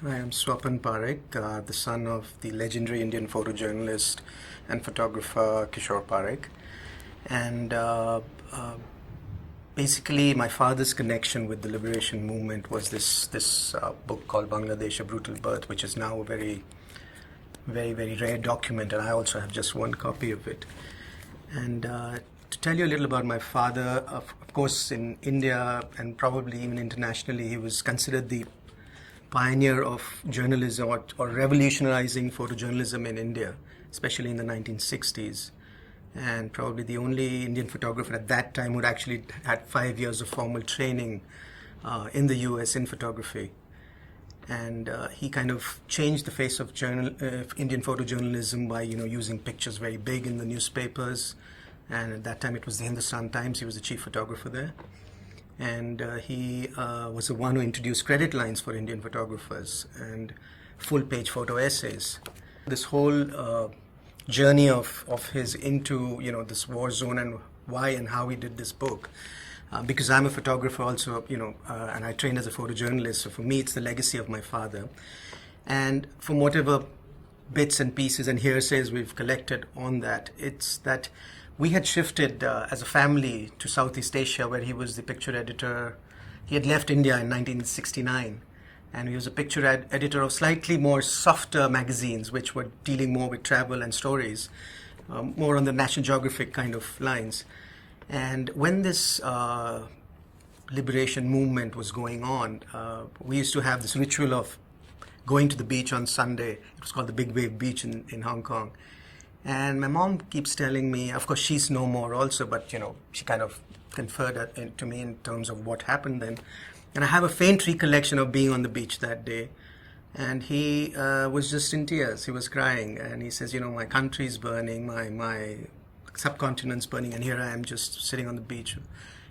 I am Swapan Parekh, the son of the legendary Indian photojournalist and photographer Kishore Parekh. And basically, my father's connection with the liberation movement was this book called Bangladesh: A Brutal Birth, which is now a very rare document, and I also have just one copy of it. And to tell you a little about my father, of course, in India and probably even internationally, he was considered the pioneer of journalism or revolutionizing photojournalism in India, especially in the 1960s. And probably the only Indian photographer at that time who actually had 5 years of formal training in the US in photography. And he kind of changed the face of Indian photojournalism by using pictures very big in the newspapers. And at that time it was the Hindustan Times. He was the chief photographer there. And he was the one who introduced credit lines for Indian photographers and full-page photo essays. This whole journey of his into this war zone and why and how he did this book. Because I'm a photographer also, and I trained as a photojournalist. So for me, it's the legacy of my father. And from whatever bits and pieces and hearsays we've collected on that, it's that we had shifted as a family to Southeast Asia, where he was the picture editor. He had left India in 1969, and he was a picture editor of slightly more softer magazines, which were dealing more with travel and stories, more on the National Geographic kind of lines. And when this liberation movement was going on, we used to have this ritual of going to the beach on Sunday. It was called the Big Wave Beach in Hong Kong. And my mom keeps telling me, of course she's no more also, but she kind of conferred to me in terms of what happened then. And I have a faint recollection of being on the beach that day. And he was just in tears. He was crying. And he says, my country's burning, my subcontinent's burning, and here I am just sitting on the beach. He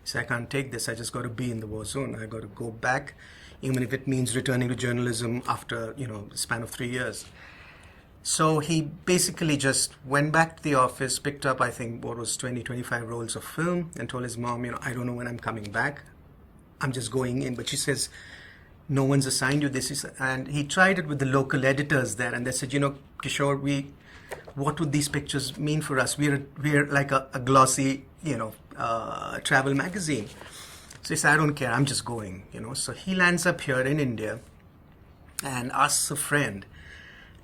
said, I can't take this. I just got to be in the war zone. I got to go back, even if it means returning to journalism after, the span of 3 years. So he basically just went back to the office, picked up, I think, what was 25 rolls of film, and told his mom, I don't know when I'm coming back. I'm just going in. But she says, no one's assigned you this. And he tried it with the local editors there, and they said, Kishore, what would these pictures mean for us? We're like a glossy, travel magazine. So he said, I don't care, I'm just going, So he lands up here in India and asks a friend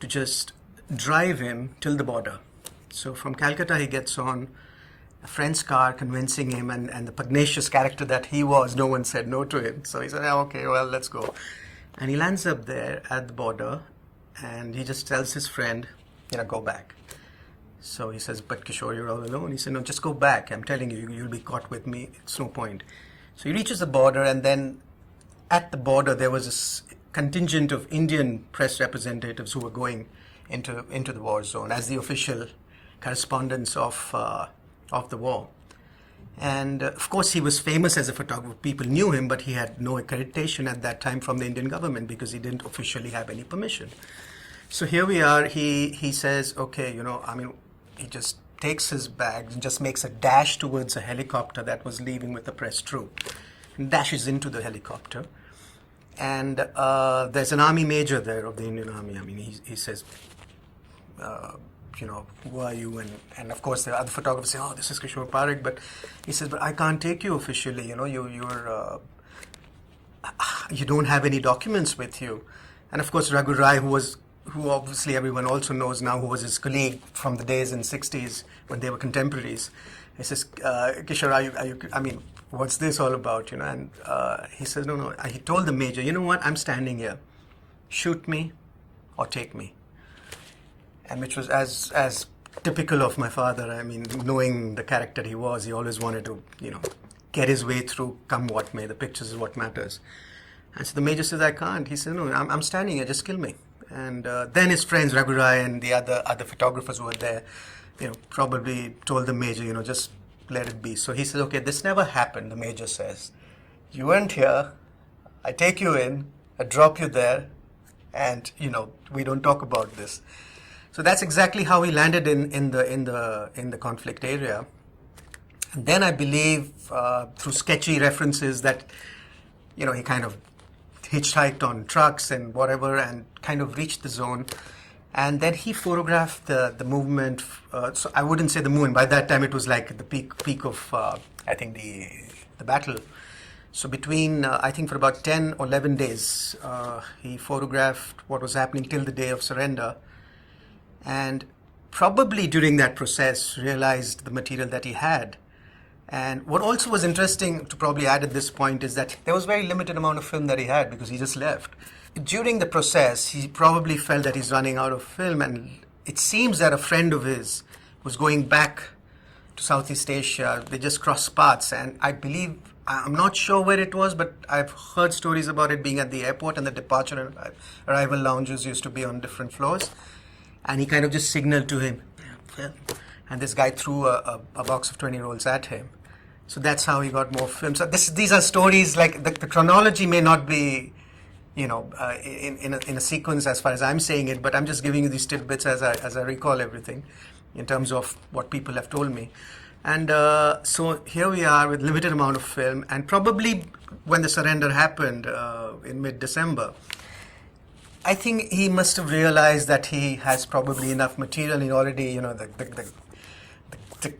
to just drive him till the border. So from Calcutta he gets on a friend's car, convincing him, and the pugnacious character that he was, no one said no to him. So he said, okay, well, let's go. And he lands up there at the border, and he just tells his friend, go back. So he says, but Kishore, you're all alone. He said, no, just go back. I'm telling you, you'll be caught with me. It's no point. So he reaches the border, and then at the border there was this contingent of Indian press representatives who were going into the war zone as the official correspondents of the war. And of course he was famous as a photographer. People knew him, but he had no accreditation at that time from the Indian government because he didn't officially have any permission. So here we are. He says, okay, he just takes his bags and just makes a dash towards a helicopter that was leaving with the press troop, and dashes into the helicopter. And there's an army major there of the Indian Army. He says, who are you? And of course the other photographers say, oh, this is Kishore Parekh. But he says, but I can't take you officially. You don't have any documents with you. And of course Raghu Rai, who obviously everyone also knows now, who was his colleague from the days in the 60s when they were contemporaries. He says, Kishore, are you, what's this all about? And he says, no. He told the major, you know what, I'm standing here. Shoot me or take me. And which was as typical of my father. Knowing the character he was, he always wanted to, get his way through, come what may. The pictures is what matters. And so the major says, I can't. He says, no, I'm standing here, just kill me. And then his friends, Raghu Rai and the other photographers who were there, probably told the major, just let it be. So he says, okay, this never happened, the major says. You weren't here, I take you in, I drop you there, and, we don't talk about this. So that's exactly how he landed in the conflict area. And then I believe through sketchy references that, he kind of hitchhiked on trucks and whatever, and kind of reached the zone. And then he photographed the movement. So I wouldn't say the movement. By that time, it was like the peak of I think the battle. So between I think for about 10 or 11 days, he photographed what was happening till the day of surrender, and probably during that process realized the material that he had. And what also was interesting to probably add at this point is that there was very limited amount of film that he had because he just left. During the process, he probably felt that he's running out of film, and it seems that a friend of his was going back to Southeast Asia. They just crossed paths, and I believe, I'm not sure where it was, but I've heard stories about it being at the airport, and the departure and arrival lounges used to be on different floors. And he kind of just signaled to him, and this guy threw a box of 20 rolls at him. So that's how he got more film. So these are stories, like the chronology may not be, in a sequence as far as I'm saying it, but I'm just giving you these tidbits as I recall everything in terms of what people have told me. And so here we are with limited amount of film, and probably when the surrender happened in mid-December, I think he must have realized that he has probably enough material. He already, the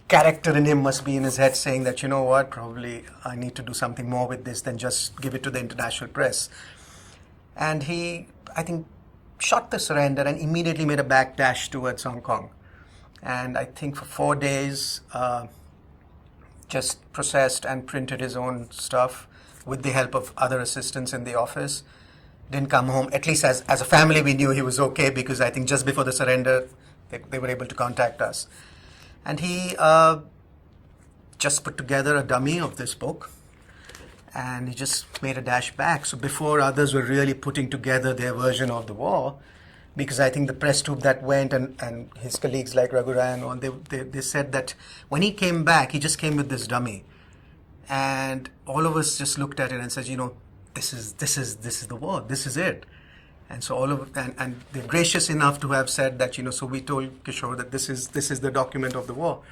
character in him must be in his head saying that, you know what, probably I need to do something more with this than just give it to the international press. And he, I think, shot the surrender and immediately made a back dash towards Hong Kong. And I think for 4 days, just processed and printed his own stuff with the help of other assistants in the office. Didn't come home. At least as a family, we knew he was okay, because I think just before the surrender, they were able to contact us. And he just put together a dummy of this book, and he just made a dash back. So before others were really putting together their version of the war, because I think the press troupe that went and his colleagues like Raghurai and all, they said that when he came back, he just came with this dummy. And all of us just looked at it and said, this is the war, this is it. And so and they're gracious enough to have said that, so we told Kishore that this is the document of the war.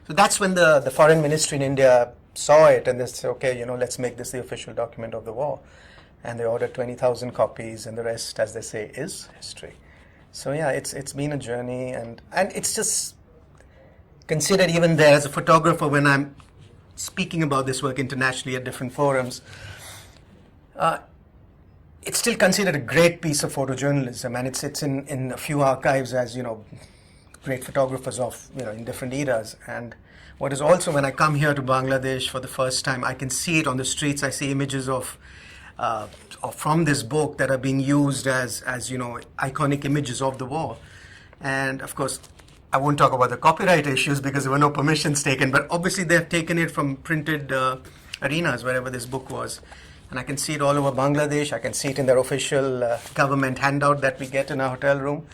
So that's when the foreign ministry in India saw it, and they said, okay, let's make this the official document of the war. And they ordered 20,000 copies, and the rest, as they say, is history. So yeah, it's been a journey, and it's just considered even there as a photographer when I'm speaking about this work internationally at different forums. It's still considered a great piece of photojournalism, and it's in a few archives as great photographers of in different eras. And what is also, when I come here to Bangladesh for the first time, I can see it on the streets. I see images of from this book that are being used as iconic images of the war. And of course, I won't talk about the copyright issues because there were no permissions taken, but obviously they've taken it from printed arenas wherever this book was. And I can see it all over Bangladesh. I can see it in their official government handout that we get in our hotel room.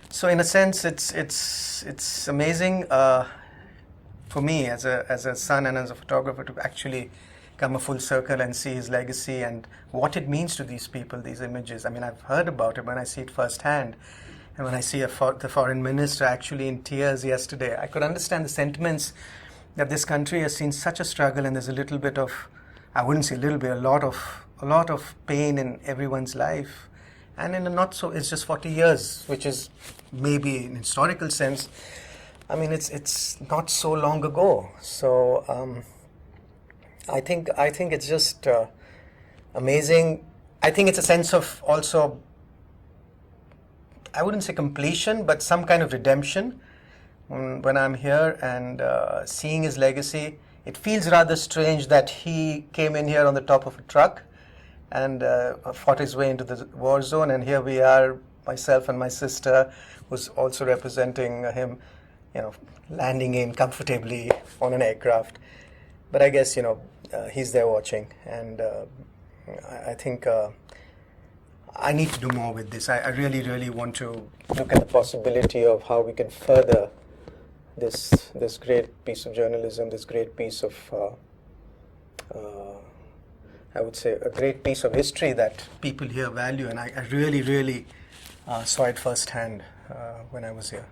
So in a sense, it's amazing for me as a son and as a photographer to actually come a full circle and see his legacy and what it means to these people, these images. I mean, I've heard about it, when I see it firsthand. And when I see the foreign minister actually in tears yesterday, I could understand the sentiments that this country has seen such a struggle, and there's a little bit of, I wouldn't say a little bit, a lot of pain in everyone's life. And in a not so, it's just 40 years, which is maybe in historical sense, I mean, it's not so long ago. So I think it's just amazing. I think it's a sense of also, I wouldn't say completion, but some kind of redemption. When I'm here and seeing his legacy, it feels rather strange that he came in here on the top of a truck and fought his way into the war zone, and here we are, myself and my sister, who's also representing him, landing in comfortably on an aircraft. But I guess, he's there watching, and I think I need to do more with this. I really, really want to look at the possibility of how we can further this great piece of journalism, this great piece of, I would say, a great piece of history that people here value. And I really, really saw it firsthand when I was here.